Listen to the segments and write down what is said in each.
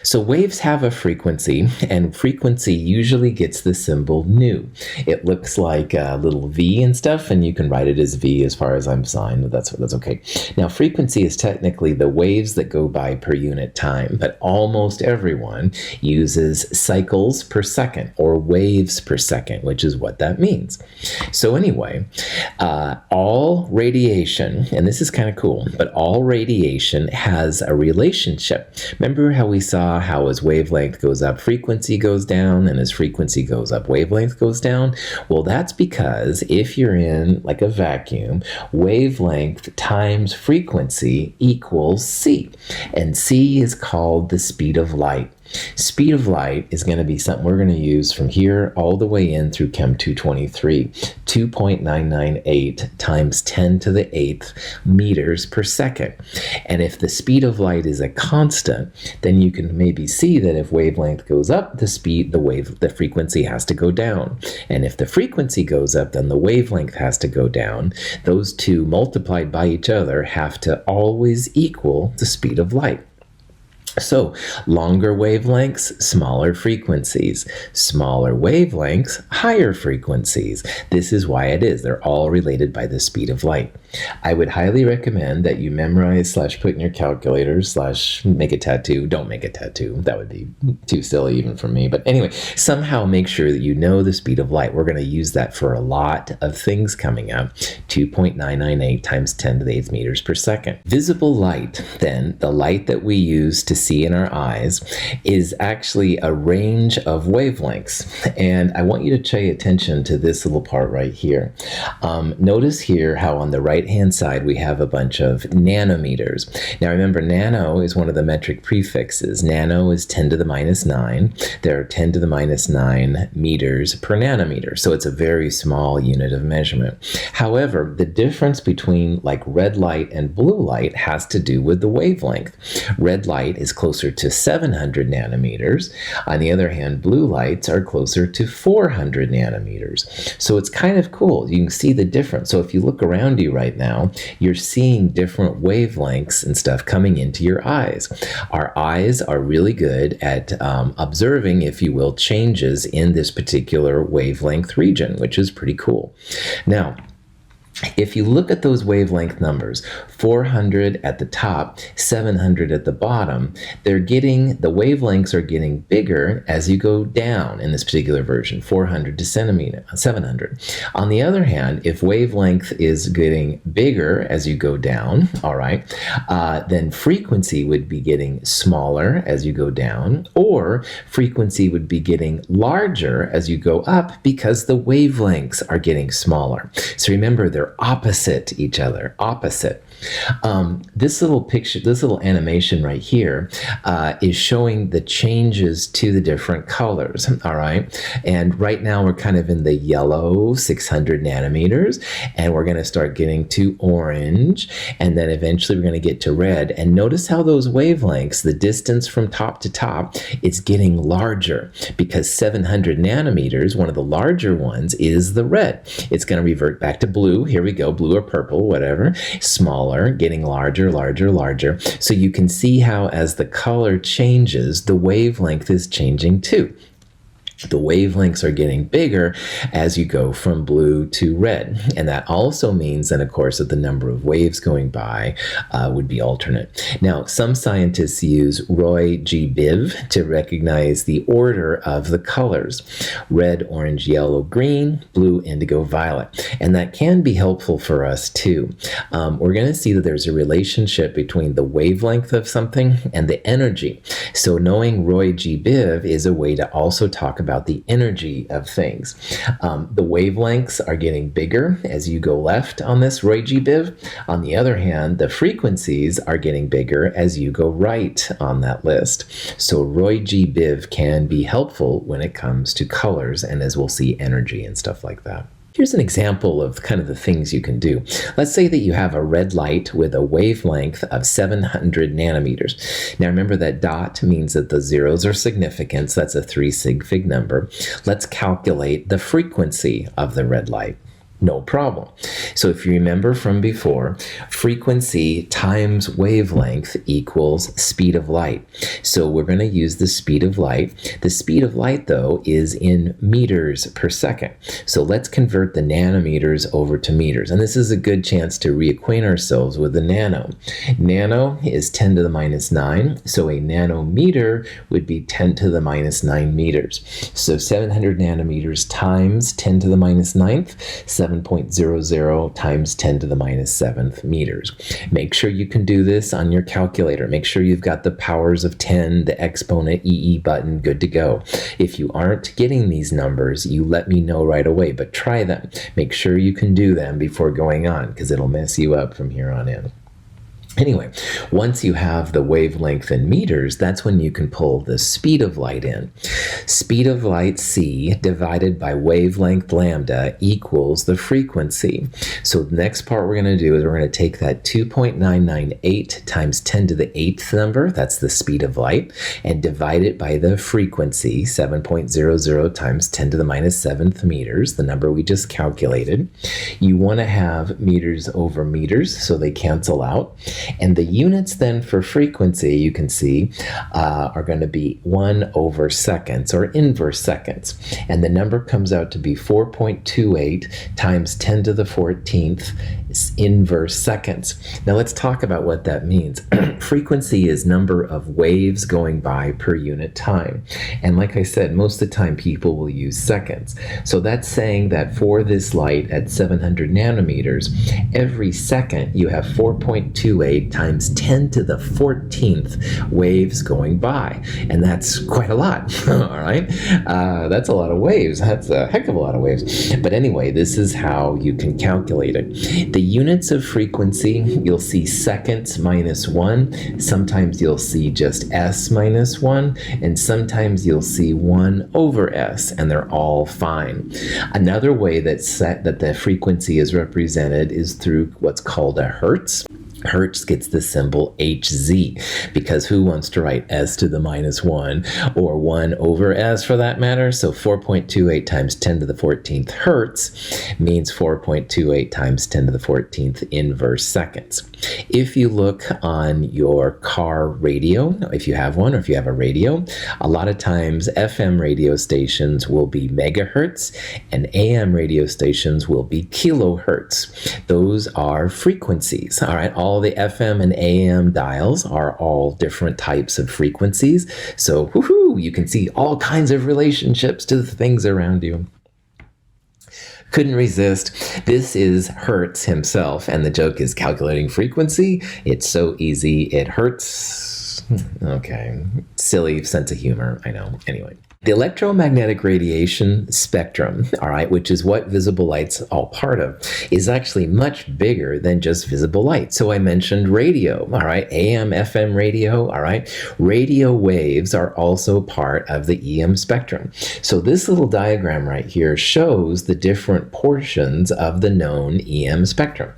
So waves have a frequency, and frequency usually gets the symbol nu. It looks like a little V and stuff, and you can write it as V as far as I'm signed. That's okay. Now, frequency is technically the waves that go by per unit time, but almost everyone uses cycles per second or waves per second, which is what that means. So anyway, all radiation, and this is kind of cool, but all radiation has a relationship. Remember how we saw how as wavelength goes up, frequency goes down, and as frequency goes up, wavelength goes down? Well, that's because if you're in like a vacuum, wavelength times frequency equals c, and c is called the speed of light. Speed of light is going to be something we're going to use from here all the way in through Chem 223, 2.998 times 10 to the 8th meters per second. And if the speed of light is a constant, then you can maybe see that if wavelength goes up, the frequency has to go down. And if the frequency goes up, then the wavelength has to go down. Those two multiplied by each other have to always equal the speed of light. So longer wavelengths, smaller frequencies. Smaller wavelengths, higher frequencies. This is why it is. They're all related by the speed of light. I would highly recommend that you memorize / put in your calculator / make a tattoo. Don't make a tattoo. That would be too silly even for me. But anyway, somehow make sure that you know the speed of light. We're going to use that for a lot of things coming up. 2.998 times 10 to the 8th meters per second. Visible light, then, the light that we use to see in our eyes, is actually a range of wavelengths. And I want you to pay attention to this little part right here. Notice here how on the right-hand side we have a bunch of nanometers. Now remember, nano is one of the metric prefixes. Nano is 10 to the minus 9. There are 10 to the minus 9 meters per nanometer. So it's a very small unit of measurement. However, the difference between like red light and blue light has to do with the wavelength. Red light is closer to 700 nanometers. On the other hand, blue lights are closer to 400 nanometers. So it's kind of cool. You can see the difference. So if you look around you right now, you're seeing different wavelengths and stuff coming into your eyes. Our eyes are really good at observing, if you will, changes in this particular wavelength region, which is pretty cool. Now, if you look at those wavelength numbers, 400 at the top, 700 at the bottom, the wavelengths are getting bigger as you go down in this particular version, 400 to 700. On the other hand, if wavelength is getting bigger as you go down, all right, then frequency would be getting smaller as you go down, or frequency would be getting larger as you go up because the wavelengths are getting smaller. So remember, they're opposite each other, opposite. This little picture, this little animation right here is showing the changes to the different colors, all right? And right now we're kind of in the yellow, 600 nanometers, and we're going to start getting to orange, and then eventually we're going to get to red. And notice how those wavelengths, the distance from top to top, is getting larger because 700 nanometers, one of the larger ones, is the red. It's going to revert back to blue. Here we go, blue or purple, whatever. Smaller, getting larger, larger, larger. So you can see how as the color changes, the wavelength is changing too. The wavelengths are getting bigger as you go from blue to red. And that also means then, of course, that the number of waves going by would be alternate. Now, some scientists use Roy G. Biv to recognize the order of the colors: red, orange, yellow, green, blue, indigo, violet. And that can be helpful for us too. We're going to see that there's a relationship between the wavelength of something and the energy. So knowing Roy G. Biv is a way to also talk about the energy of things. The wavelengths are getting bigger as you go left on this Roy G. Biv. On the other hand, the frequencies are getting bigger as you go right on that list. So Roy G. Biv can be helpful when it comes to colors, and as we'll see, energy and stuff like that. Here's an example of kind of the things you can do. Let's say that you have a red light with a wavelength of 700 nanometers. Now remember that dot means that the zeros are significant, so that's a 3 sig fig number. Let's calculate the frequency of the red light. No problem. So if you remember from before, frequency times wavelength equals speed of light. So we're going to use the speed of light. The speed of light, though, is in meters per second. So let's convert the nanometers over to meters. And this is a good chance to reacquaint ourselves with the nano. Nano is 10 to the minus 9. So a nanometer would be 10 to the minus 9 meters. So 700 nanometers times 10 to the minus 9th, 7.00 times 10 to the minus 7th meters. Make sure you can do this on your calculator. Make sure you've got the powers of 10, the exponent EE button good to go. If you aren't getting these numbers, you let me know right away, but try them. Make sure you can do them before going on, because it'll mess you up from here on in. Anyway, once you have the wavelength in meters, that's when you can pull the speed of light in. Speed of light c divided by wavelength lambda equals the frequency. So the next part we're going to do is we're going to take that 2.998 times 10 to the 8th number, that's the speed of light, and divide it by the frequency, 7.00 times 10 to the minus 7th meters, the number we just calculated. You want to have meters over meters so they cancel out. And the units then for frequency, you can see, are going to be 1 over seconds or inverse seconds. And the number comes out to be 4.28 times 10 to the 14th inverse seconds. Now let's talk about what that means. Frequency is number of waves going by per unit time. And like I said, most of the time people will use seconds. So that's saying that for this light at 700 nanometers, every second you have 4.28 times 10 to the 14th waves going by. And that's quite a lot, all right? That's a lot of waves. That's a heck of a lot of waves. But anyway, this is how you can calculate it. The units of frequency, you'll see seconds minus 1. Sometimes you'll see just s minus 1. And sometimes you'll see 1 over s, and they're all fine. Another way that the frequency is represented is through what's called a Hertz. Hertz gets the symbol Hz, because who wants to write s to the minus 1 or 1 over s for that matter? So 4.28 times 10 to the 14th Hertz means 4.28 times 10 to the 14th inverse seconds. If you look on your car radio, if you have one or if you have a radio, a lot of times FM radio stations will be megahertz and AM radio stations will be kilohertz. Those are frequencies, all right? All the FM and AM dials are all different types of frequencies. So, woohoo, you can see all kinds of relationships to the things around you. Couldn't resist. This is Hertz himself, and the joke is calculating frequency. It's so easy, it hurts. Okay, silly sense of humor, I know. Anyway. The electromagnetic radiation spectrum, all right, which is what visible light's all part of, is actually much bigger than just visible light. So I mentioned radio, all right, AM, FM radio, all right. Radio waves are also part of the EM spectrum. So this little diagram right here shows the different portions of the known EM spectrum.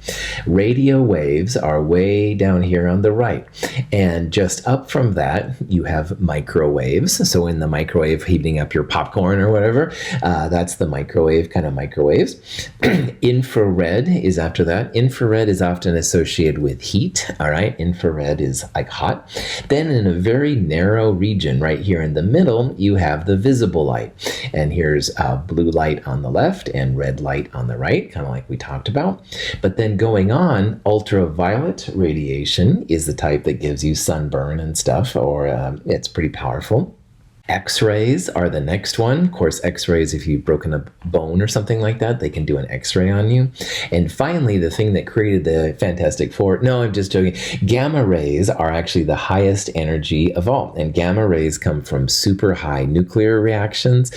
Radio waves are way down here on the right. And just up from that, you have microwaves. So in the microwave, heating up your popcorn or whatever. That's the microwave kind of microwaves. Infrared is after that. Infrared is often associated with heat, all right? Infrared is like hot. Then in a very narrow region right here in the middle, you have the visible light. And here's blue light on the left and red light on the right, kind of like we talked about. But then going on, ultraviolet radiation is the type that gives you sunburn and stuff, or it's pretty powerful. X-rays are the next one. Of course, X-rays, if you've broken a bone or something like that, they can do an X-ray on you. And finally, the thing that created the Fantastic Four, no, I'm just joking. Gamma rays are actually the highest energy of all. And gamma rays come from super high nuclear reactions.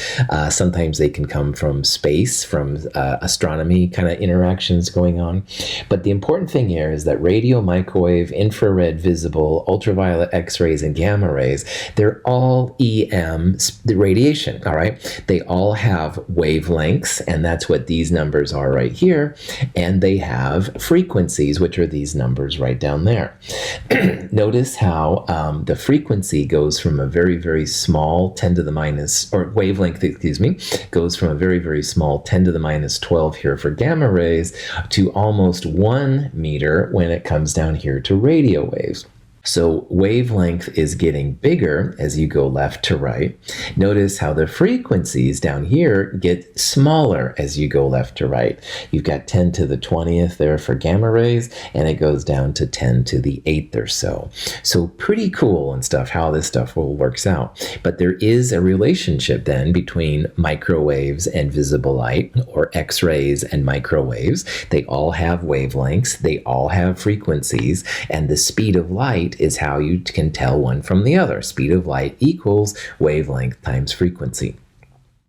Sometimes they can come from space, from astronomy kind of interactions going on. But the important thing here is that radio, microwave, infrared, visible, ultraviolet, X-rays, and gamma rays, they're all EM the radiation, all right? They all have wavelengths, and that's what these numbers are right here, and they have frequencies, which are these numbers right down there. Notice how the frequency goes from a very, very small 10 to the minus, or wavelength, excuse me, goes from a very, very small 10 to the minus 12 here for gamma rays to almost 1 meter when it comes down here to radio waves. So wavelength is getting bigger as you go left to right. Notice how the frequencies down here get smaller as you go left to right. You've got 10 to the 20th there for gamma rays, and it goes down to 10 to the 8th or so. So pretty cool and stuff how this stuff all works out. But there is a relationship then between microwaves and visible light, or X-rays and microwaves. They all have wavelengths, they all have frequencies, and the speed of light is how you can tell one from the other. Speed of light equals wavelength times frequency.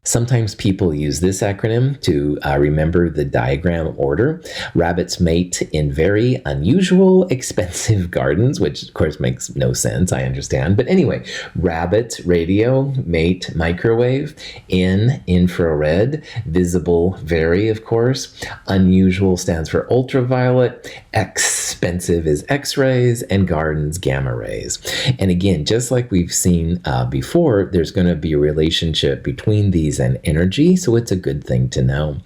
Sometimes people use this acronym to remember the diagram order. Rabbits mate in very unusual, expensive gardens, which of course makes no sense, I understand. But anyway, rabbit, radio, mate, microwave, infrared, visible, very, of course. Unusual stands for ultraviolet, expensive is X-rays, and gardens, gamma rays. And again, just like we've seen before, there's going to be a relationship between these and energy, so it's a good thing to know.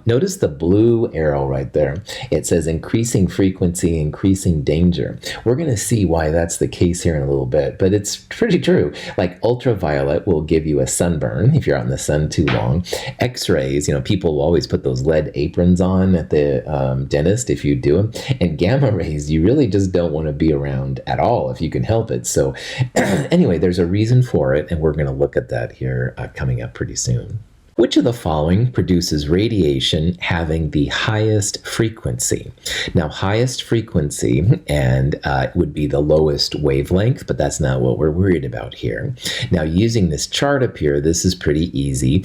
Notice the blue arrow right there. It says increasing frequency, increasing danger. We're going to see why that's the case here in a little bit, but it's pretty true. Like ultraviolet will give you a sunburn if you're out in the sun too long. X-rays, people will always put those lead aprons on at the dentist if you do them. And gamma rays, you really just don't want to be around at all if you can help it. So anyway, there's a reason for it, and we're going to look at that here coming up pretty soon. Which of the following produces radiation having the highest frequency? Now, highest frequency and would be the lowest wavelength, but that's not what we're worried about here. Now, using this chart up here, this is pretty easy.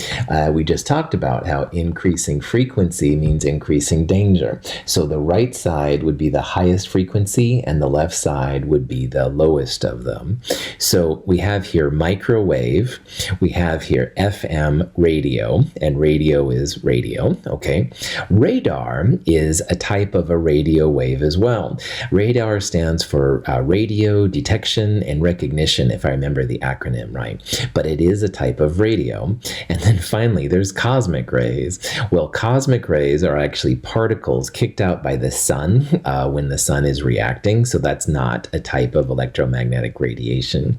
We just talked about how increasing frequency means increasing danger. So the right side would be the highest frequency, and the left side would be the lowest of them. So we have here microwave, we have here FM radio, and radio is radio, okay? Radar is a type of a radio wave as well. Radar stands for radio detection and recognition, if I remember the acronym right, but it is a type of radio. And then finally, there's cosmic rays. Well, cosmic rays are actually particles kicked out by the sun when the sun is reacting, so that's not a type of electromagnetic radiation.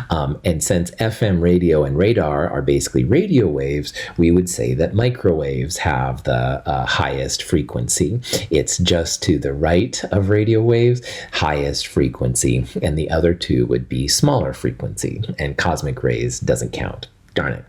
And since FM radio and radar are basically radio waves, we would say that microwaves have the highest frequency. It's just to the right of radio waves, highest frequency, and the other two would be smaller frequency, and cosmic rays doesn't count. Darn it.